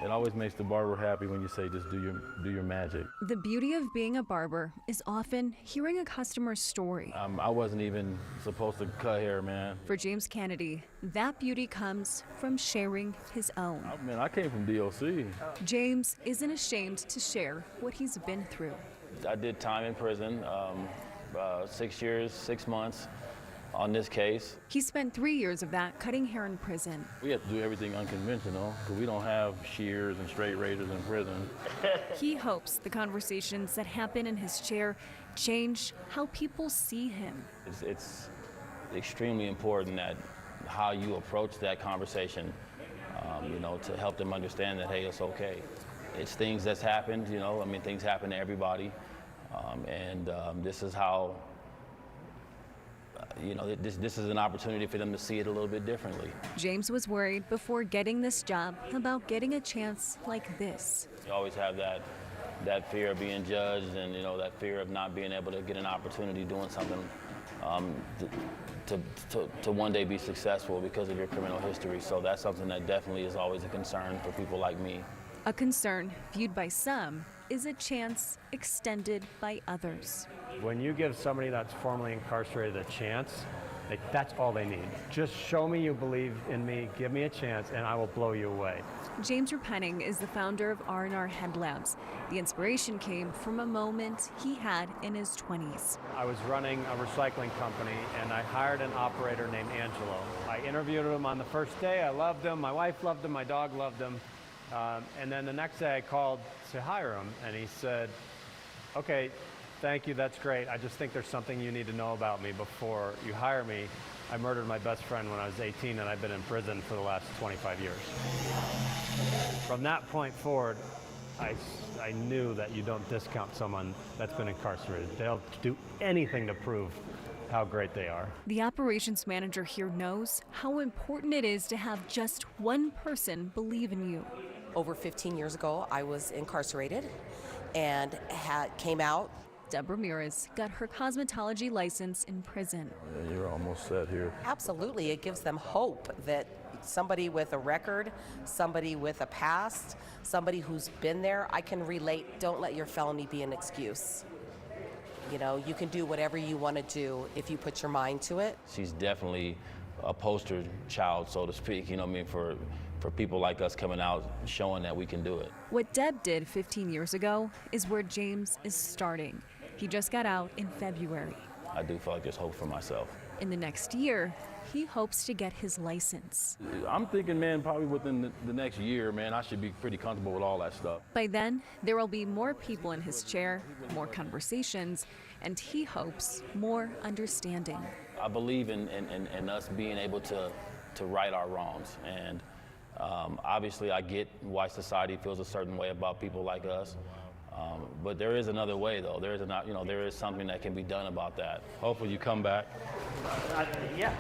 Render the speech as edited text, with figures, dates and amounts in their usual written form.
It always makes the barber happy when you say, just do your magic. The beauty of being a barber is often hearing a customer's story. I wasn't even supposed to cut hair, man. For James Kennedy, that beauty comes from sharing his own. I came from DOC. James isn't ashamed to share what he's been through. I did time in prison, 6 years, 6 months on this case. He spent 3 years of that cutting hair in prison. We have to do everything unconventional because we don't have shears and straight razors in prison. He hopes the conversations that happen in his chair change how people see him. It's extremely important that how you approach that conversation, to help them understand that, hey, it's okay. It's things that's happened, things happen to everybody. This is how, this is an opportunity for them to see it a little bit differently. James was worried before getting this job about getting a chance like this. You always have that fear of being judged and, that fear of not being able to get an opportunity doing something to one day be successful because of your criminal history. So that's something that definitely is always a concern for people like me. A concern viewed by some is a chance extended by others. When you give somebody that's formerly incarcerated a chance, that's all they need. Just show me you believe in me, give me a chance, and I will blow you away. James Repenning is the founder of R&R Head Labs. The inspiration came from a moment he had in his 20s. I was running a recycling company, and I hired an operator named Angelo. I interviewed him on the first day. I loved him. My wife loved him. My dog loved him. And then the next day I called to hire him, and he said, okay, thank you, that's great. I just think there's something you need to know about me before you hire me. I murdered my best friend when I was 18, and I've been in prison for the last 25 years. From that point forward, I knew that you don't discount someone that's been incarcerated. They'll do anything to prove how great they are. The operations manager here knows how important it is to have just one person believe in you. Over 15 years ago, I was incarcerated and came out. Deb Ramirez got her cosmetology license in prison. Yeah, you're almost set here. Absolutely, it gives them hope that somebody with a record, somebody with a past, somebody who's been there, I can relate. Don't let your felony be an excuse. You can do whatever you want to do if you put your mind to it. She's definitely a poster child, so to speak, for people like us coming out, showing that we can do it. What Deb did 15 years ago is where James is starting. He just got out in February. I do feel like there's hope for myself. In the next year, he hopes to get his license. I'm thinking, man, probably within the next year, man, I should be pretty comfortable with all that stuff. By then, there will be more people in his chair, more conversations, and he hopes more understanding. I believe in us being able to right our wrongs. And obviously, I get why society feels a certain way about people like us. But there is another way, though. There is something that can be done about that. Hopefully, you come back. Yeah.